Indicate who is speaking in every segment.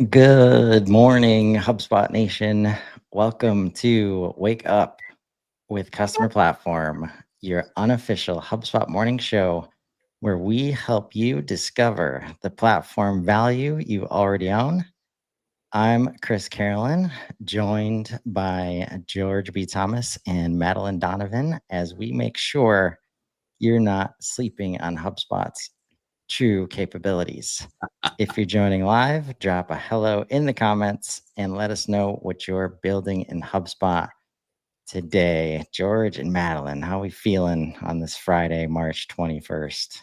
Speaker 1: Good morning, HubSpot Nation. Welcome to Wake Up with Customer Platform, your unofficial HubSpot morning show where we help you discover the platform value you already own. I'm Chris Carolyn, joined by George B. Thomas and Madeline Donovan as we make sure you're not sleeping on HubSpot's true capabilities. If you're joining live, drop a hello in the comments and let us know what you're building in HubSpot today. George and Madeline, how are we feeling on this Friday, March 21st?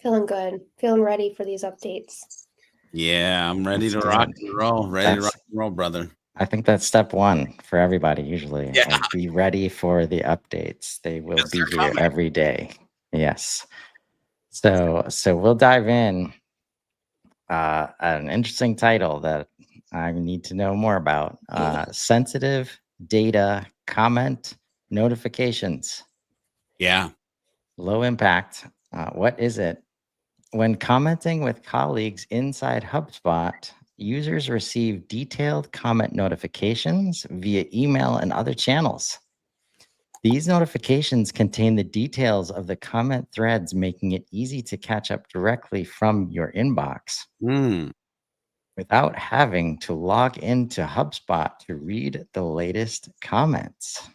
Speaker 2: Feeling good. Feeling ready for these updates.
Speaker 3: Yeah, I'm ready
Speaker 1: That's
Speaker 3: to rock
Speaker 1: good.
Speaker 3: and roll. Ready to rock and roll, brother.
Speaker 1: I think that's step one for everybody usually.
Speaker 3: Yeah.
Speaker 1: Like, be ready for the updates. They will be
Speaker 3: they're
Speaker 1: here
Speaker 3: coming.
Speaker 1: every day. Yes. So we'll dive in an interesting title that I need to know more about. Sensitive data comment notifications.
Speaker 3: Yeah.
Speaker 1: Low impact. What is it? When commenting with colleagues inside HubSpot, users receive detailed comment notifications via email and other channels. These notifications contain the details of the comment threads, making it easy to catch up directly from your inbox without having to log into HubSpot to read the latest comments.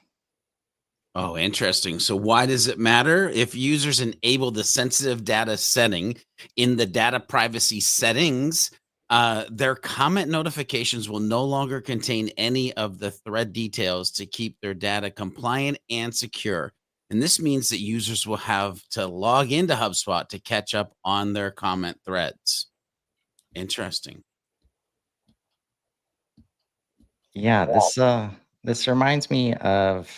Speaker 3: Oh, interesting. So why does it matter? If users enable the sensitive data setting in the data privacy settings, their comment notifications will no longer contain any of the thread details to keep their data compliant and secure. And this means that users will have to log into HubSpot to catch up on their comment threads. Interesting.
Speaker 1: Yeah, this reminds me of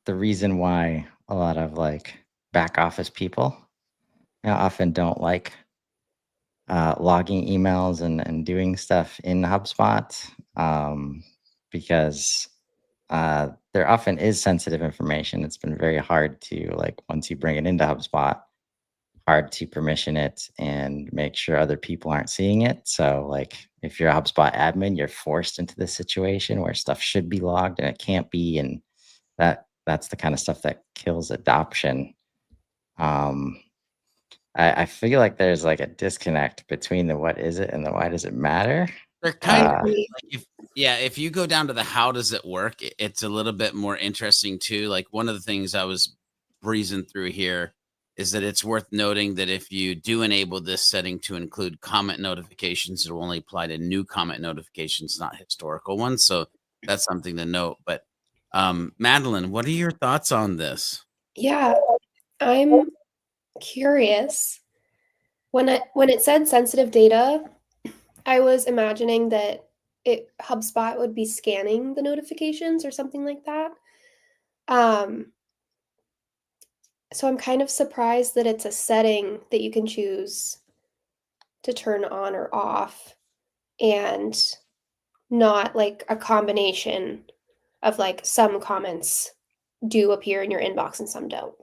Speaker 1: the reason why a lot of like back office people often don't like logging emails and doing stuff in HubSpot, because there often is sensitive information. It's been very hard to, like, once you bring it into HubSpot, hard to permission it and make sure other people aren't seeing it. So, like, if you're a HubSpot admin, you're forced into this situation where stuff should be logged and it can't be, and that's the kind of stuff that kills adoption. I feel like there's like a disconnect between the what is it and the why does it matter.
Speaker 3: They're kind of like if you go down to the how does it work, it's a little bit more interesting too. Like one of the things I was breezing through here is that it's worth noting that if you do enable this setting to include comment notifications, it will only apply to new comment notifications, not historical ones. So that's something to note. But Madeline, what are your thoughts on this?
Speaker 2: Yeah, I'm curious. When it said sensitive data, I was imagining that HubSpot would be scanning the notifications or something like that. So I'm kind of surprised that it's a setting that you can choose to turn on or off, and not like a combination of like some comments do appear in your inbox and some don't.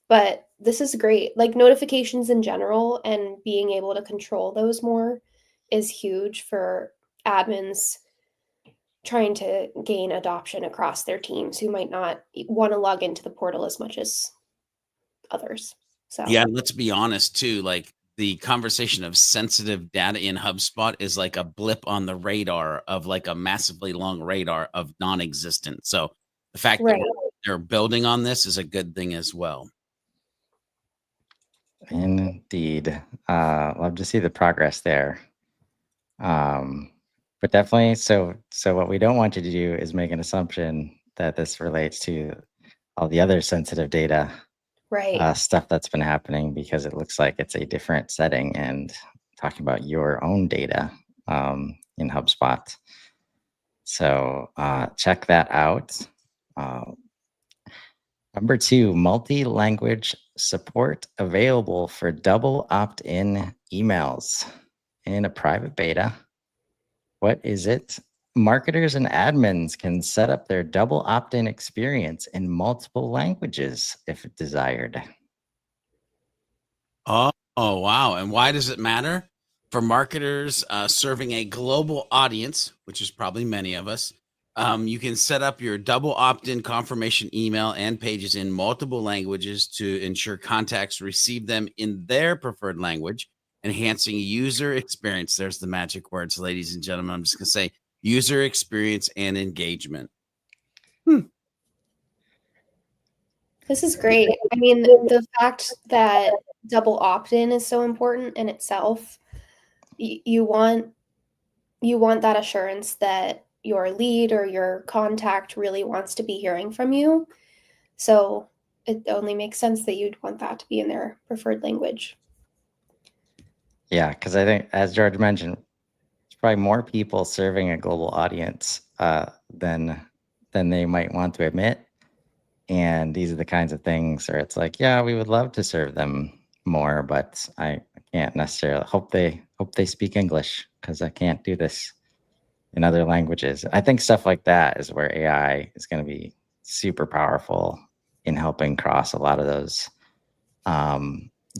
Speaker 2: But this is great. Like notifications in general and being able to control those more is huge for admins trying to gain adoption across their teams who might not want to log into the portal as much as others. So
Speaker 3: yeah, let's be honest too. Like the conversation of sensitive data in HubSpot is like a blip on the radar of like a massively long radar of non-existent. So the fact that they're building on this is a good thing as well.
Speaker 1: Indeed. Love to see the progress there. But definitely, so what we don't want you to do is make an assumption that this relates to all the other sensitive data stuff that's been happening, because it looks like it's a different setting and talking about your own data in HubSpot. So check that out. Number 2, multi-language support available for double opt-in emails in a private beta. What is it? Marketers and admins can set up their double opt-in experience in multiple languages if desired.
Speaker 3: Oh, wow. And why does it matter? For marketers serving a global audience, which is probably many of us, you can set up your double opt-in confirmation email and pages in multiple languages to ensure contacts receive them in their preferred language, enhancing user experience. There's the magic words, ladies and gentlemen. I'm just going to say user experience and engagement.
Speaker 2: This is great. I mean, the fact that double opt-in is so important in itself, you want that assurance that your lead or your contact really wants to be hearing from you. So it only makes sense that you'd want that to be in their preferred language.
Speaker 1: Yeah, because I think, as George mentioned, there's probably more people serving a global audience than they might want to admit. And these are the kinds of things where it's like, yeah, we would love to serve them more, but I can't necessarily hope they speak English, because I can't do this in other languages. I think stuff like that is where AI is going to be super powerful in helping cross a lot of those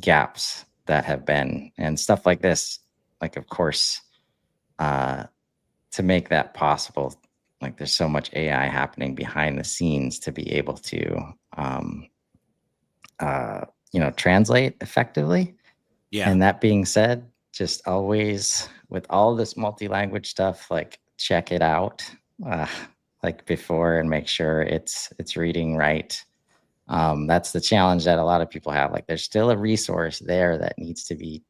Speaker 1: gaps that have been, and stuff like this, like, of course, to make that possible, like, there's so much AI happening behind the scenes to be able to translate effectively.
Speaker 3: Yeah.
Speaker 1: And that being said, just always with all this multi-language stuff, like, check it out like before and make sure it's reading right. That's the challenge that a lot of people have. Like, there's still a resource there that needs to be,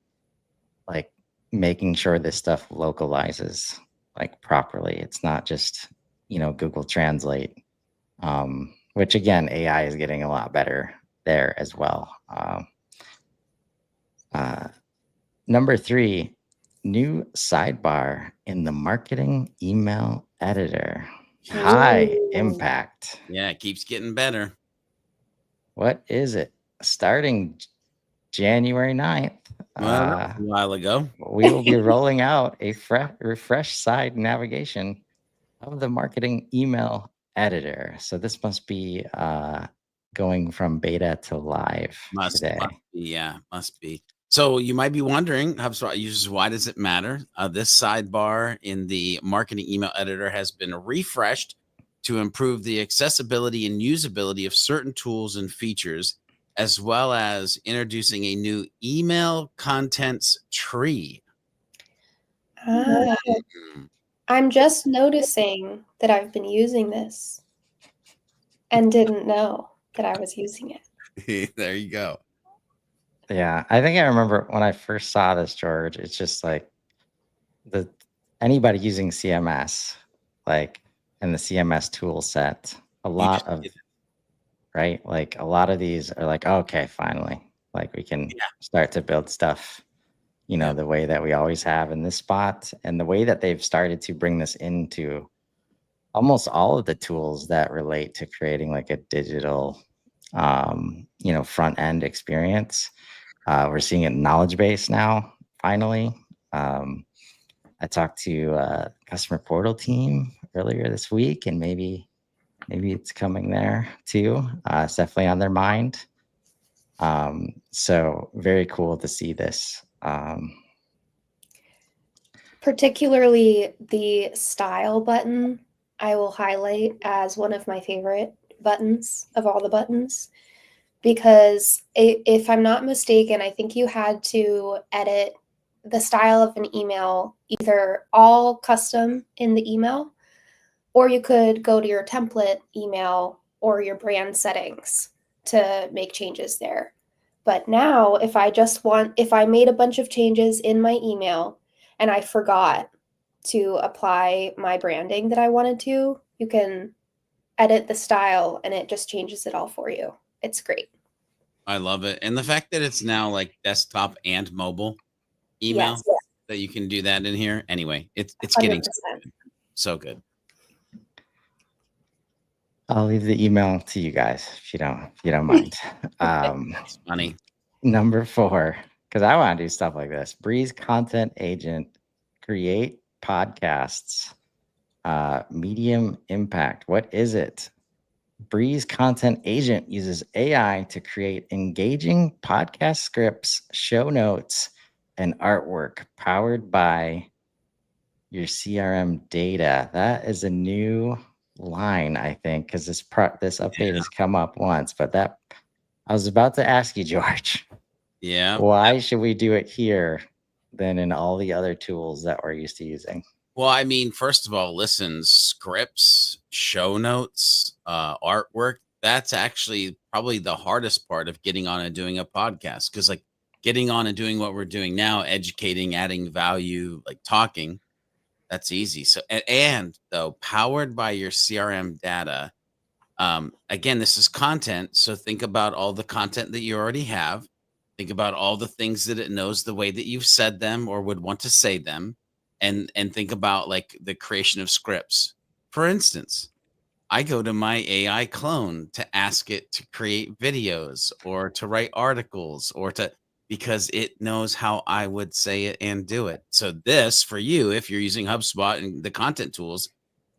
Speaker 1: like, making sure this stuff localizes, like, properly. It's not just, Google Translate, which, again, AI is getting a lot better there as well. Number 3, new sidebar in the marketing email editor. High impact.
Speaker 3: Yeah, it keeps getting better.
Speaker 1: What is it? Starting January 9th,
Speaker 3: Well, that was a while ago.
Speaker 1: we will be rolling out a refresh side navigation of the marketing email editor. So this must be going from beta to live today.
Speaker 3: Must be. So you might be wondering, HubSpot users, why does it matter? This sidebar in the marketing email editor has been refreshed to improve the accessibility and usability of certain tools and features, as well as introducing a new email contents tree.
Speaker 2: I'm just noticing that I've been using this and didn't know that I was using it.
Speaker 3: There you go.
Speaker 1: Yeah, I think I remember when I first saw this, George, it's just like anybody using CMS, like, in the CMS tool set, right? Like, a lot of these are like, okay, finally, like, we can start to build stuff, the way that we always have in this spot, and the way that they've started to bring this into almost all of the tools that relate to creating, like, a digital, front end experience. We're seeing it in knowledge base now, finally. I talked to customer portal team earlier this week, and maybe it's coming there too. It's definitely on their mind. So very cool to see this.
Speaker 2: Particularly the style button, I will highlight as one of my favorite buttons of all the buttons, because if I'm not mistaken, I think you had to edit the style of an email, either all custom in the email, or you could go to your template email or your brand settings to make changes there. But now, if I made a bunch of changes in my email and I forgot to apply my branding that I wanted to, you can edit the style and it just changes it all for you. It's great.
Speaker 3: I love it. And the fact that it's now like desktop and mobile email, that you can do that in here. Anyway, it's getting so good.
Speaker 1: I'll leave the email to you guys if you don't mind.
Speaker 3: That's funny.
Speaker 1: Number 4, because I want to do stuff like this. Breeze Content Agent, create podcasts, medium impact. What is it? Breeze Content Agent uses AI to create engaging podcast scripts, show notes, and artwork powered by your CRM data. That is a new line, I think, because this update has come up once. But that I was about to ask you, George,
Speaker 3: Yeah.
Speaker 1: why should we do it here than in all the other tools that we're used to using?
Speaker 3: Well, I mean, first of all, listen, scripts, show notes, artwork, that's actually probably the hardest part of getting on and doing a podcast. Cause like getting on and doing what we're doing now, educating, adding value, like talking, that's easy. So, and though, powered by your CRM data, again, this is content. So think about all the content that you already have. Think about all the things that it knows the way that you've said them or would want to say them. And think about like the creation of scripts. For instance, I go to my AI clone to ask it to create videos or to write articles or to because it knows how I would say it and do it. So this for you, if you're using HubSpot and the content tools,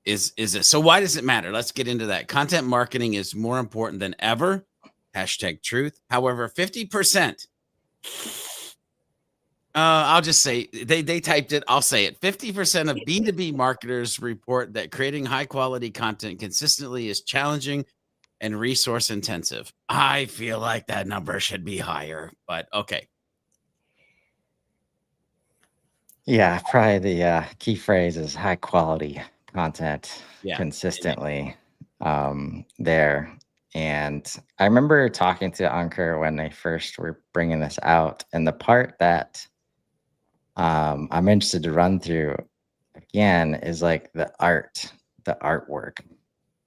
Speaker 3: is this. So why does it matter? Let's get into that. Content marketing is more important than ever. Hashtag truth. However, 50%. I'll just say they typed it. I'll say it. 50% of B2B marketers report that creating high quality content consistently is challenging and resource intensive. I feel like that number should be higher, but okay.
Speaker 1: Yeah, probably the key phrase is high quality content
Speaker 3: Yeah.
Speaker 1: consistently there. And I remember talking to Ankur when they first were bringing this out. And the part that I'm interested to run through again is like the artwork,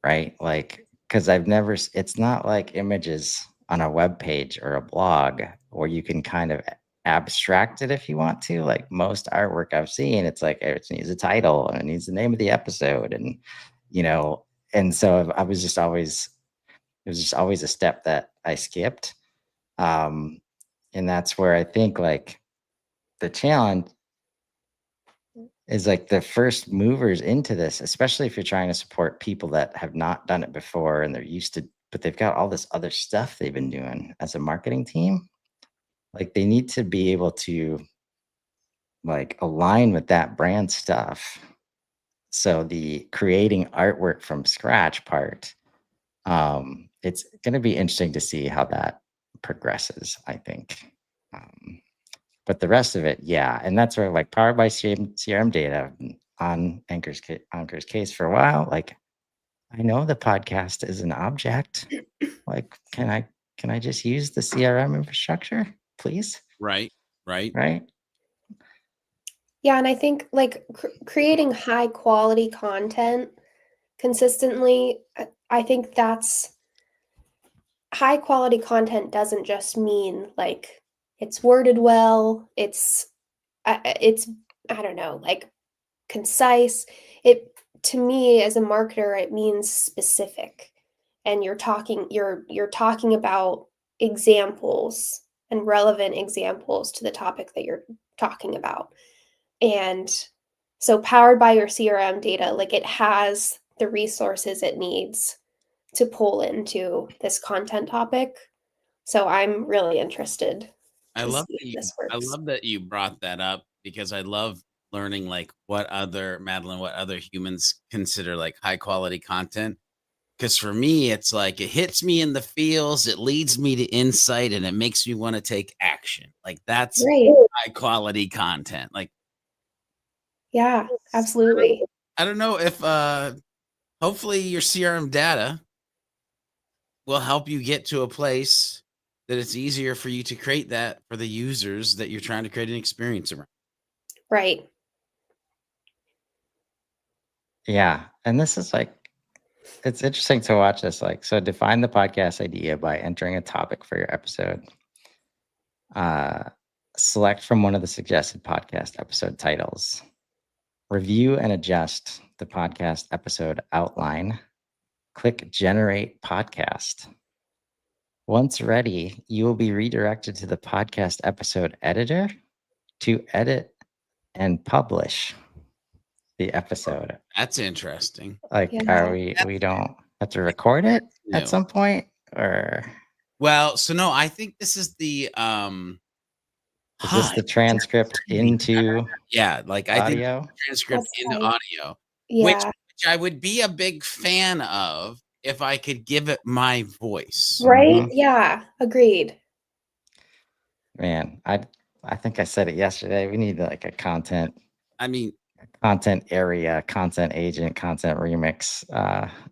Speaker 1: right? Like, because it's not like images on a web page or a blog where you can kind of abstract it if you want to. Like most artwork I've seen, it's like it needs a title and it needs the name of the episode, and you know, and so I was just always it was just always a step that I skipped. Um, and that's where I think like the challenge is like the first movers into this, especially if you're trying to support people that have not done it before and they're used to, but they've got all this other stuff they've been doing as a marketing team. Like they need to be able to like align with that brand stuff. So the creating artwork from scratch part, it's going to be interesting to see how that progresses, I think. But the rest of it, yeah. And that's where like powered by CRM data on Anchor's case for a while. Like, I know the podcast is an object. Like, can I just use the CRM infrastructure, please?
Speaker 3: Right. Right.
Speaker 1: Right.
Speaker 2: Yeah, and I think like creating high quality content consistently, I think that's high quality content doesn't just mean like it's worded well, it's I don't know, like concise. It to me as a marketer it means specific. And you're talking about examples and relevant examples to the topic that you're talking about. And so powered by your CRM data, like it has the resources it needs to pull into this content topic. So I'm really interested
Speaker 3: I
Speaker 2: to
Speaker 3: love
Speaker 2: see
Speaker 3: that
Speaker 2: if
Speaker 3: you
Speaker 2: this
Speaker 3: I
Speaker 2: works.
Speaker 3: love that you brought that up because I love learning like what other Madeline, what other humans consider like high quality content. Because for me, it's like it hits me in the feels, it leads me to insight, and it makes me want to take action. Like that's
Speaker 2: Right.
Speaker 3: high quality content. Like
Speaker 2: Yeah, absolutely.
Speaker 3: I don't know if hopefully your CRM data will help you get to a place that it's easier for you to create that for the users that you're trying to create an experience around.
Speaker 2: Right.
Speaker 1: Yeah. And this is like, it's interesting to watch this. Like, so define the podcast idea by entering a topic for your episode. Select from one of the suggested podcast episode titles. Review and adjust the podcast episode outline. Click Generate Podcast. Once ready, you will be redirected to the podcast episode editor to edit and publish the episode.
Speaker 3: That's interesting.
Speaker 1: Like,
Speaker 2: Yeah.
Speaker 1: we don't have to record it
Speaker 3: No.
Speaker 1: at some point, or
Speaker 3: Well, so no, I think this is
Speaker 1: Is this the transcript into
Speaker 3: Yeah, like I think
Speaker 1: audio?
Speaker 3: transcript
Speaker 2: That's
Speaker 3: into
Speaker 2: tight.
Speaker 3: audio, which
Speaker 2: Yeah.
Speaker 3: I would be a big fan of if I could give it my voice.
Speaker 2: Right?
Speaker 1: Mhm.
Speaker 2: Yeah. Agreed.
Speaker 1: Man, I think I said it yesterday. We need like a content
Speaker 3: I mean,
Speaker 1: area, content agent, content remix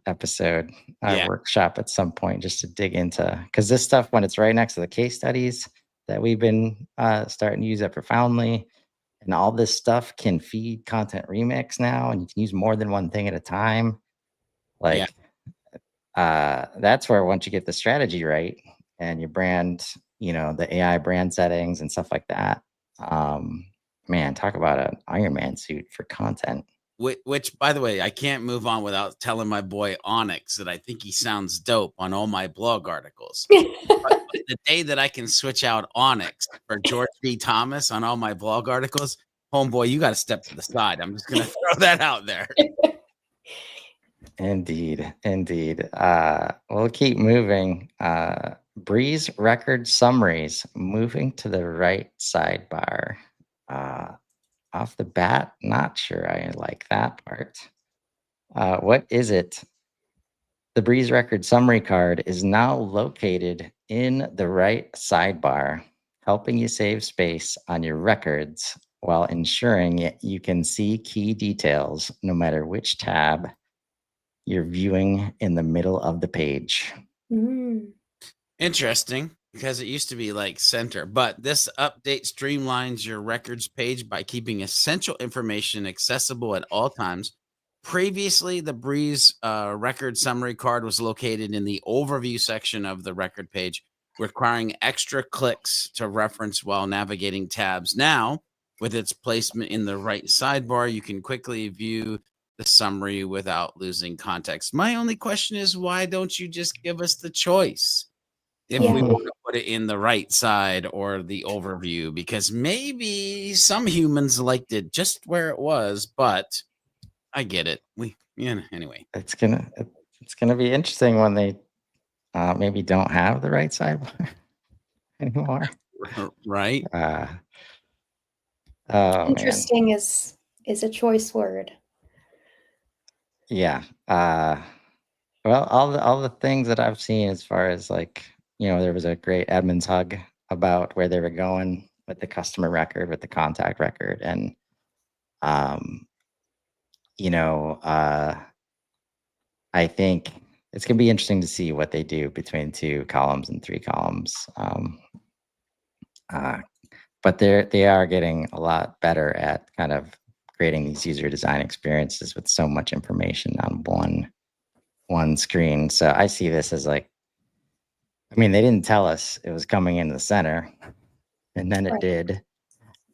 Speaker 1: episode
Speaker 3: yeah,
Speaker 1: workshop at some point just to dig into, because this stuff, when it's right next to the case studies that we've been starting to use it profoundly, and all this stuff can feed content remix now, and you can use more than one thing at a time.
Speaker 3: yeah.
Speaker 1: Like that's where, once you get the strategy right and your brand, the AI brand settings and stuff like that, um, man, talk about an Iron Man suit for content.
Speaker 3: Which, by the way, I can't move on without telling my boy Onyx that I think he sounds dope on all my blog articles. But the day that I can switch out Onyx for George B. Thomas on all my blog articles, homeboy, you got to step to the side. I'm just going to throw that out there.
Speaker 1: Indeed, indeed. We'll keep moving. Breeze record summaries, moving to the right sidebar. Off the bat, not sure I like that part. What is it? The Breeze record summary card is now located in the right sidebar, helping you save space on your records while ensuring you can see key details no matter which tab you're viewing in the middle of the page.
Speaker 2: Mm.
Speaker 3: Interesting, because it used to be like center, but this update streamlines your records page by keeping essential information accessible at all times. Previously, the Breeze record summary card was located in the overview section of the record page, requiring extra clicks to reference while navigating tabs. Now, with its placement in the right sidebar, you can quickly view the summary without losing context. My only question is, why don't you just give us the choice if we
Speaker 2: Yeah.
Speaker 3: want to put it in the right side or the overview? Because maybe some humans liked it just where it was, but I get it. Anyway.
Speaker 1: It's gonna be interesting when they maybe don't have the right sidebar anymore.
Speaker 3: Right?
Speaker 1: Oh man,
Speaker 2: Interesting is a choice word.
Speaker 1: yeah. Well, all the things that I've seen, as far as like, there was a great Edmunds hug about where they were going with the customer record, with the contact record, and um, you know, uh, I think it's gonna be interesting to see what they do between 2 columns and 3 columns. Uh, but they are getting a lot better at kind of creating these user design experiences with so much information on one screen. So I see this as like, I mean, they didn't tell us it was coming in the center, and then it
Speaker 2: Right.
Speaker 1: did.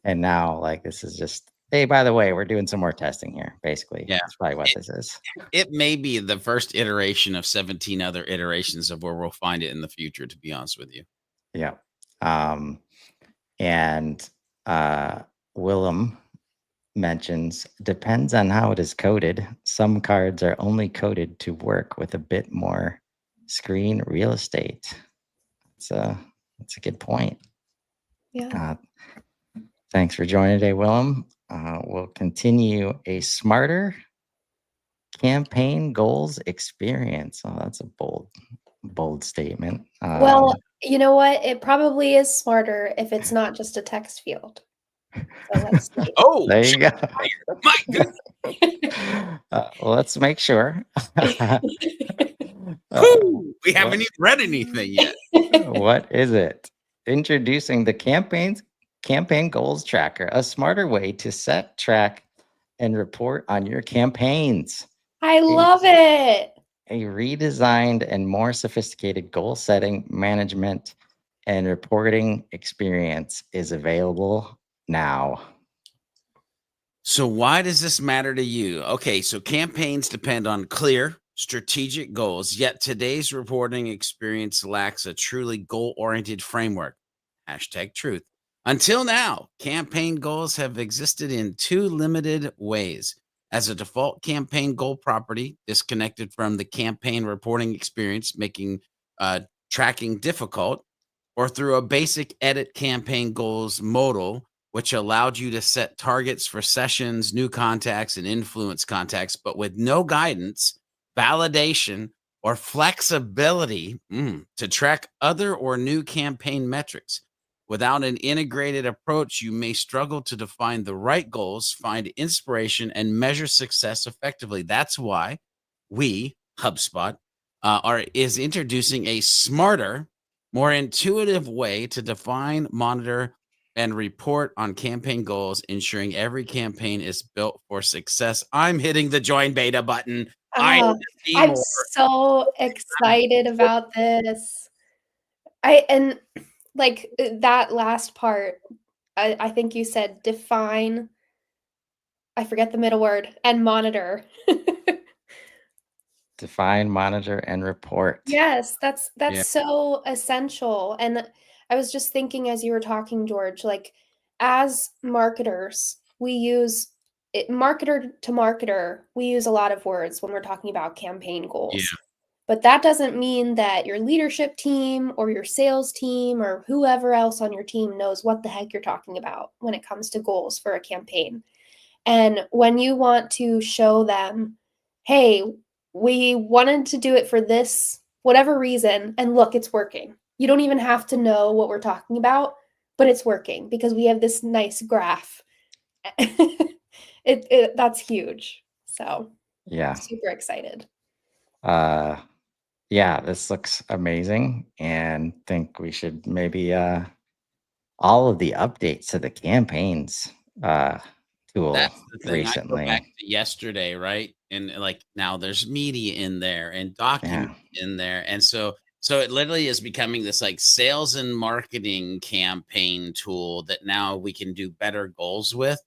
Speaker 1: And now, like, this is just, hey, by the way, we're doing some more testing here. Basically,
Speaker 3: Yeah.
Speaker 1: that's probably what this is.
Speaker 3: It may be the first iteration of 17 other iterations of where we'll find it in the future, to be honest with you.
Speaker 1: Yeah. And Willem mentions, depends on how it is coded. Some cards are only coded to work with a bit more screen real estate. That's a good point.
Speaker 2: Yeah.
Speaker 1: Thanks for joining today, Willem. We'll continue a smarter campaign goals experience. Oh, that's a bold statement.
Speaker 2: Well, you know what? It probably is smarter if it's not just a text field. So let's see.
Speaker 3: Oh,
Speaker 1: there you go.
Speaker 3: my goodness.
Speaker 1: Let's make sure.
Speaker 3: We haven't even read anything yet.
Speaker 1: What is it? Introducing the campaign goals tracker, a smarter way to set, track, and report on your campaigns.
Speaker 2: I love it.
Speaker 1: A redesigned and more sophisticated goal setting, management, and reporting experience is available now.
Speaker 3: So why does this matter to you? Okay, so campaigns depend on clear, strategic goals, yet today's reporting experience lacks a truly goal-oriented framework. #truth. Until now, campaign goals have existed in 2 limited ways: as a default campaign goal property, disconnected from the campaign reporting experience, making tracking difficult, or through a basic edit campaign goals modal, which allowed you to set targets for sessions, new contacts, and influence contacts, but with no guidance, validation, or flexibility to track other or new campaign metrics. Without an integrated approach, you may struggle to define the right goals, find inspiration, and measure success effectively. That's why we, HubSpot, is introducing a smarter, more intuitive way to define, monitor, and report on campaign goals, ensuring every campaign is built for success. I'm hitting the join beta button. I need
Speaker 2: Ah,
Speaker 3: to see
Speaker 2: I'm
Speaker 3: more.
Speaker 2: so excited about this. And like that last part, I think you said define, I forget the middle word, and monitor.
Speaker 1: Define, monitor, and report.
Speaker 2: Yes, that's
Speaker 3: Yeah.
Speaker 2: so essential. And I was just thinking as you were talking, George, like as marketers, we use it, marketer to marketer, we use a lot of words when we're talking about campaign goals.
Speaker 3: Yeah.
Speaker 2: But that doesn't mean that your leadership team or your sales team or whoever else on your team knows what the heck you're talking about when it comes to goals for a campaign. And when you want to show them, hey, we wanted to do it for this, whatever reason, and look, it's working. You don't even have to know what we're talking about, but it's working because we have this nice graph. That's huge. So
Speaker 1: Yeah.
Speaker 2: super excited.
Speaker 1: Yeah, this looks amazing, and think we should maybe all of the updates to the campaigns tool
Speaker 3: That's the thing. I go back
Speaker 1: recently.
Speaker 3: to yesterday, right? And like now there's media in there and
Speaker 1: Yeah.
Speaker 3: documents in there. And so it literally is becoming this like sales and marketing campaign tool that now we can do better goals with.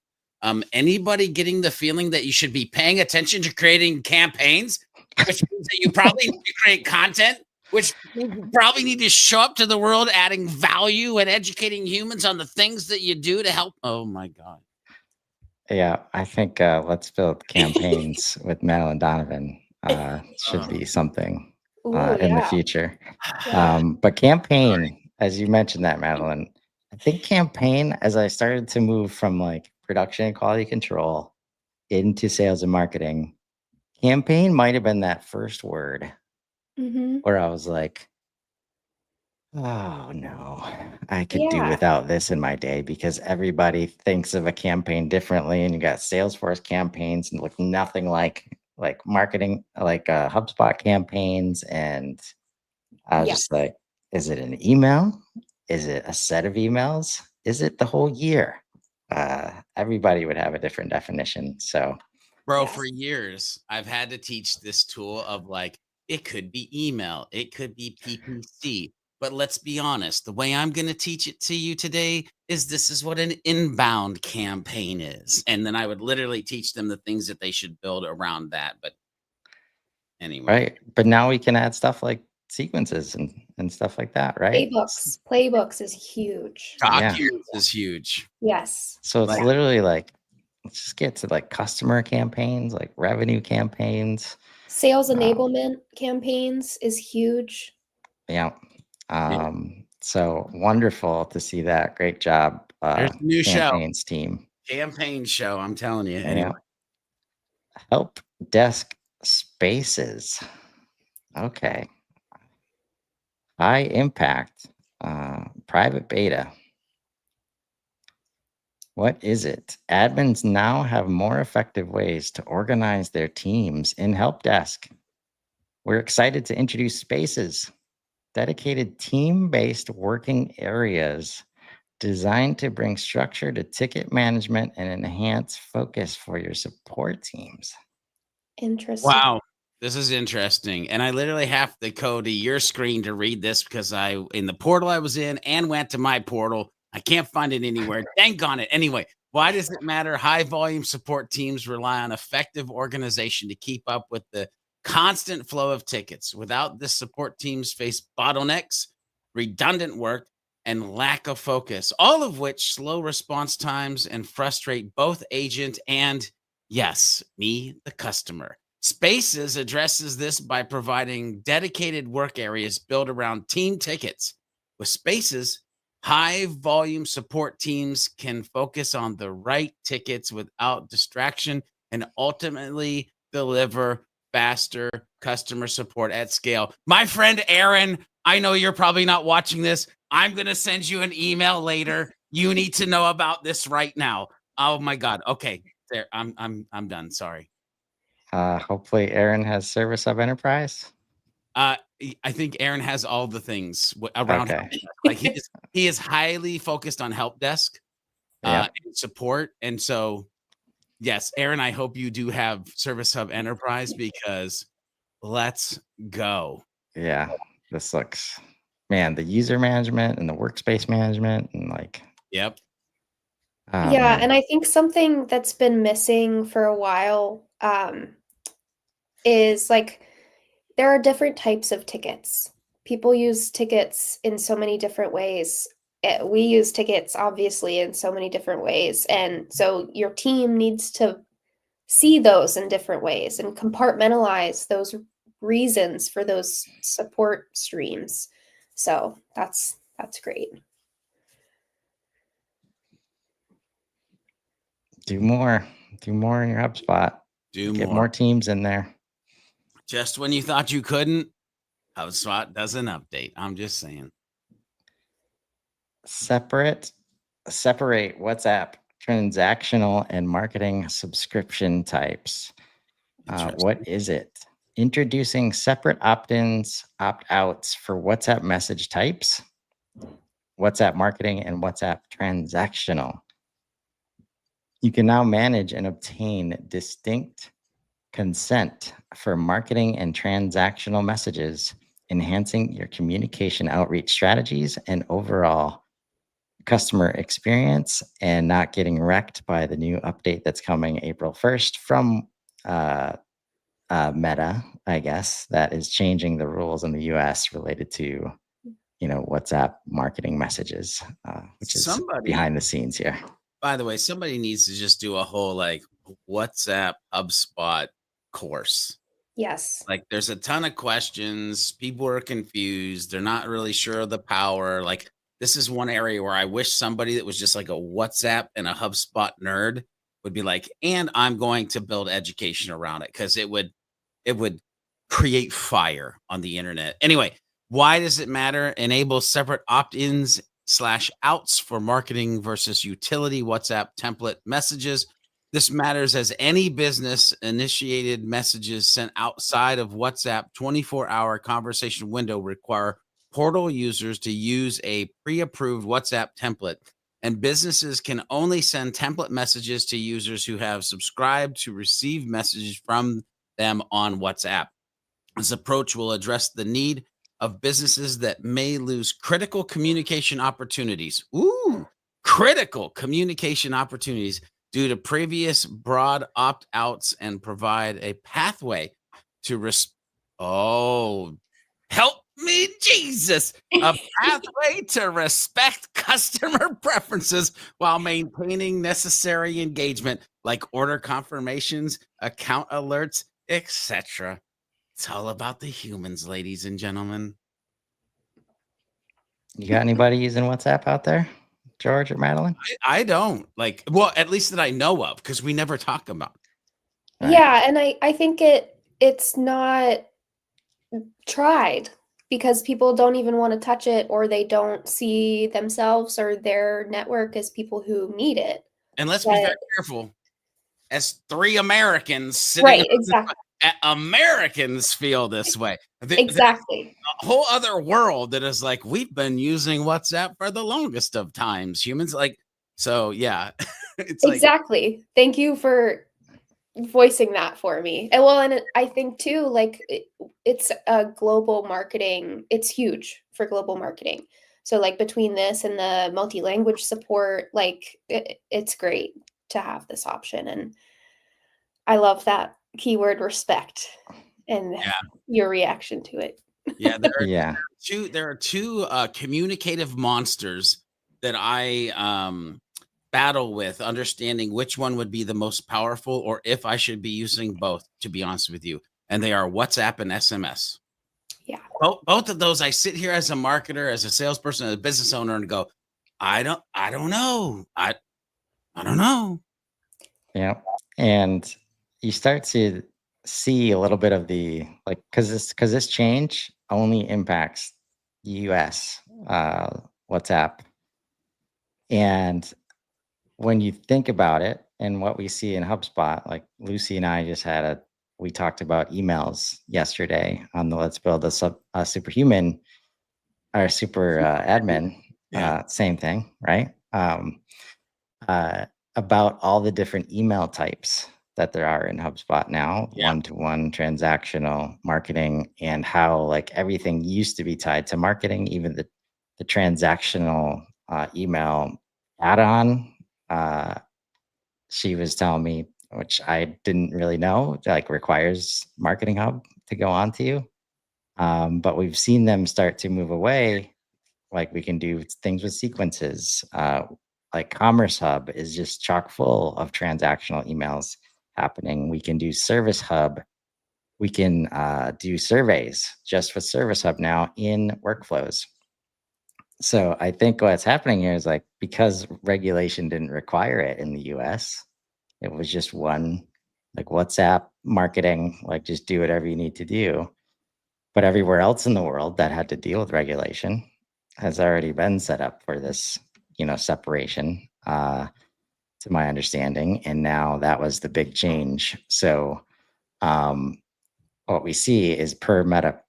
Speaker 3: Anybody getting the feeling that you should be paying attention to creating campaigns, which means that you probably need to create content, which means you probably need to show up to the world adding value and educating humans on the things that you do to help. Oh my God.
Speaker 1: Yeah, I think let's build campaigns with Mel and Donovan should be something
Speaker 2: Ooh,
Speaker 1: in the
Speaker 2: yeah.
Speaker 1: future.
Speaker 2: Yeah.
Speaker 1: But campaign, as you mentioned that, Madeline, I think campaign, as I started to move from like production and quality control into sales and marketing, campaign might have been that first word
Speaker 2: Mm-hmm.
Speaker 1: where I was like, oh no, I could do
Speaker 2: Yeah.
Speaker 1: without this in my day because everybody thinks of a campaign differently, and you got Salesforce campaigns and look nothing like marketing, like HubSpot campaigns, and I was
Speaker 2: Yeah.
Speaker 1: just like, is it an email? Is it a set of emails? Is it the whole year? Everybody would have a different definition. So
Speaker 3: Bro,
Speaker 2: Yes.
Speaker 3: for years, I've had to teach this tool of like, it could be email, it could be PPC. But let's be honest, the way I'm going to teach it to you today is this is what an inbound campaign is. And then I would literally teach them the things that they should build around that. But anyway,
Speaker 1: right, but now we can add stuff like sequences and stuff like that, right?
Speaker 2: Playbooks is huge.
Speaker 1: Yeah.
Speaker 3: documents is huge.
Speaker 2: Yes.
Speaker 1: So it's
Speaker 3: Like,
Speaker 2: Yeah.
Speaker 1: literally like, let's just get to like customer campaigns, like revenue campaigns.
Speaker 2: Sales
Speaker 1: Um,
Speaker 2: enablement campaigns is huge.
Speaker 1: yeah.
Speaker 3: yeah,
Speaker 1: So wonderful to see that. Great job,
Speaker 3: there's a new show,
Speaker 1: campaigns team.
Speaker 3: campaign show. I'm telling you.
Speaker 1: Yeah.
Speaker 3: Anyway,
Speaker 1: Help desk spaces. Okay. High impact, private beta. What is it? Admins now have more effective ways to organize their teams in help desk. We're excited to introduce spaces, dedicated team-based working areas designed to bring structure to ticket management and enhance focus for your support teams.
Speaker 2: Interesting.
Speaker 3: wow, this is interesting. And I literally have to go to your screen to read this because I, in the portal I was in and went to my portal, I can't find it anywhere. Dang on it. Anyway, why does it matter? High volume support teams rely on effective organization to keep up with the constant flow of tickets. Without this, support teams face bottlenecks, redundant work, and lack of focus, all of which slow response times and frustrate both agent and, yes, me, the customer. Spaces addresses this by providing dedicated work areas built around team tickets, With Spaces, high volume support teams can focus on the right tickets without distraction and ultimately deliver faster customer support at scale. My friend Aaron, I know you're probably not watching this. I'm going to send you an email later. You need to know about this right now. Oh my God. Okay. There. I'm done. Sorry.
Speaker 1: Hopefully Aaron has Service Hub Enterprise.
Speaker 3: I think Aaron has all the things around
Speaker 1: Okay.
Speaker 3: help desk. Like he is highly focused on help desk
Speaker 1: Yep.
Speaker 3: and support. And so, yes, Aaron, I hope you do have Service Hub Enterprise because let's go.
Speaker 1: Yeah. This looks, man, the user management and the workspace management and like,
Speaker 3: Yep.
Speaker 1: oh,
Speaker 2: Yeah,
Speaker 1: man.
Speaker 2: and I think something that's been missing for a while is like there are different types of tickets. People use tickets in so many different ways. We use tickets obviously in so many different ways. And so your team needs to see those in different ways and compartmentalize those reasons for those support streams. So that's great.
Speaker 1: Do more in your HubSpot. Get more teams in there.
Speaker 3: Just when you thought you couldn't, HubSpot does an update. I'm just saying.
Speaker 1: Separate WhatsApp transactional and marketing subscription types. What is it? Introducing separate opt-ins, opt-outs for WhatsApp message types, WhatsApp marketing, and WhatsApp transactional. You can now manage and obtain distinct consent for marketing and transactional messages, enhancing your communication outreach strategies and overall customer experience, and not getting wrecked by the new update that's coming April 1st from Meta, I guess, that is changing the rules in the US related to, WhatsApp marketing messages, which is behind the scenes here.
Speaker 3: By the way, somebody needs to just do a whole like WhatsApp HubSpot course.
Speaker 2: Yes.
Speaker 3: Like there's a ton of questions. People are confused. They're not really sure of the power. Like this is one area where I wish somebody that was just like a WhatsApp and a HubSpot nerd would be like, and I'm going to build education around it because it would create fire on the internet. Anyway, why does it matter? Enable separate opt-ins / outs for marketing versus utility WhatsApp template messages. This matters as any business initiated messages sent outside of WhatsApp 24-hour conversation window require portal users to use a pre-approved WhatsApp template, and businesses can only send template messages to users who have subscribed to receive messages from them on WhatsApp. This approach will address the need of businesses that may lose critical communication opportunities. Critical communication opportunities due to previous broad opt-outs and provide a pathway to help me, Jesus, a pathway to respect customer preferences while maintaining necessary engagement like order confirmations, account alerts, etc. It's all about the humans, ladies and gentlemen.
Speaker 1: You got anybody using WhatsApp out there, George or Madeline?
Speaker 3: I don't at least that I know of, because we never talk about it.
Speaker 1: Right.
Speaker 2: Yeah, and I think it's not tried because people don't even want to touch it, or they don't see themselves or their network as people who need it.
Speaker 3: And let's be very careful. As 3 Americans sitting
Speaker 2: right, exactly.
Speaker 3: Americans feel this way.
Speaker 2: Exactly.
Speaker 3: A whole other world that is like, we've been using WhatsApp for the longest of times. Humans so yeah. It's
Speaker 2: exactly. Thank you for voicing that for me. And I think too, it's a global marketing. It's huge for global marketing. So between this and the multi-language support, it's great to have this option. And I love that keyword respect and your reaction to it.
Speaker 3: Yeah, there are two communicative monsters that I battle with, understanding which one would be the most powerful or if I should be using both, to be honest with you. And they are WhatsApp and SMS.
Speaker 2: Yeah.
Speaker 3: Both of those, I sit here as a marketer, as a salesperson, as a business owner, and go, I don't know. I don't know.
Speaker 1: Yeah. And you start to see a little bit of the like because this change only impacts US WhatsApp. And when you think about it and what we see in HubSpot, like Lucy and I just we talked about emails yesterday on the Let's Build a Superhuman or Super Admin,
Speaker 3: Yeah.
Speaker 1: same thing, right? About all the different email types that there are in HubSpot now,
Speaker 3: Yeah.
Speaker 1: one-to-one transactional marketing, and how like everything used to be tied to marketing, even the transactional email add-on. She was telling me, which I didn't really know, like requires Marketing Hub to go on to you. But we've seen them start to move away. Like we can do things with sequences. Like Commerce Hub is just chock full of transactional emails happening. We can do Service Hub. We can do surveys just with Service Hub now in workflows. So I think what's happening here is like because regulation didn't require it in the US, it was just one like WhatsApp marketing, like just do whatever you need to do. But everywhere else in the world that had to deal with regulation has already been set up for this, separation, to my understanding. And now that was the big change. So what we see is per Meta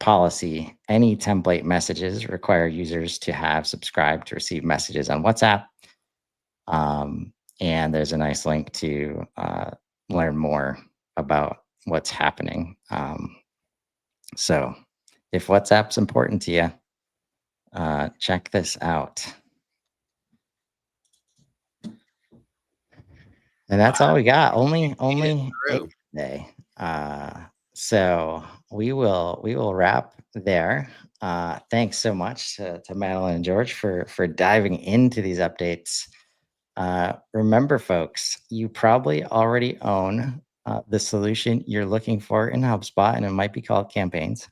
Speaker 1: policy, any template messages require users to have subscribed to receive messages on WhatsApp. And there's a nice link to learn more about what's happening. So if WhatsApp's important to you, check this out. And that's all we got. Only
Speaker 3: True.
Speaker 1: 8 today. So we will wrap there. Thanks so much to Madeline and George for diving into these updates. Remember, folks, you probably already own the solution you're looking for in HubSpot, and it might be called campaigns.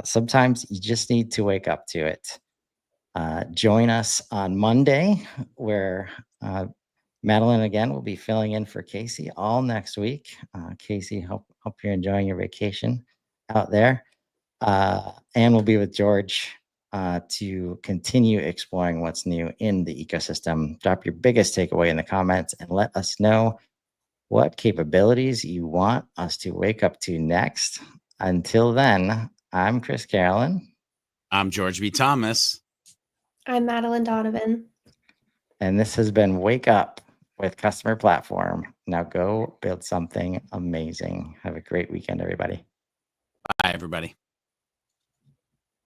Speaker 1: Sometimes you just need to wake up to it. Join us on Monday, where Madeline again will be filling in for Casey all next week. Casey, hope you're enjoying your vacation out there. And we'll be with George to continue exploring what's new in the ecosystem. Drop your biggest takeaway in the comments and let us know what capabilities you want us to wake up to next. Until then, I'm Chris Carolyn.
Speaker 3: I'm George B. Thomas.
Speaker 2: I'm Madeline Donovan.
Speaker 1: And this has been Wake Up with Customer Platform. Now go build something amazing. Have a great weekend, everybody.
Speaker 3: Bye, everybody.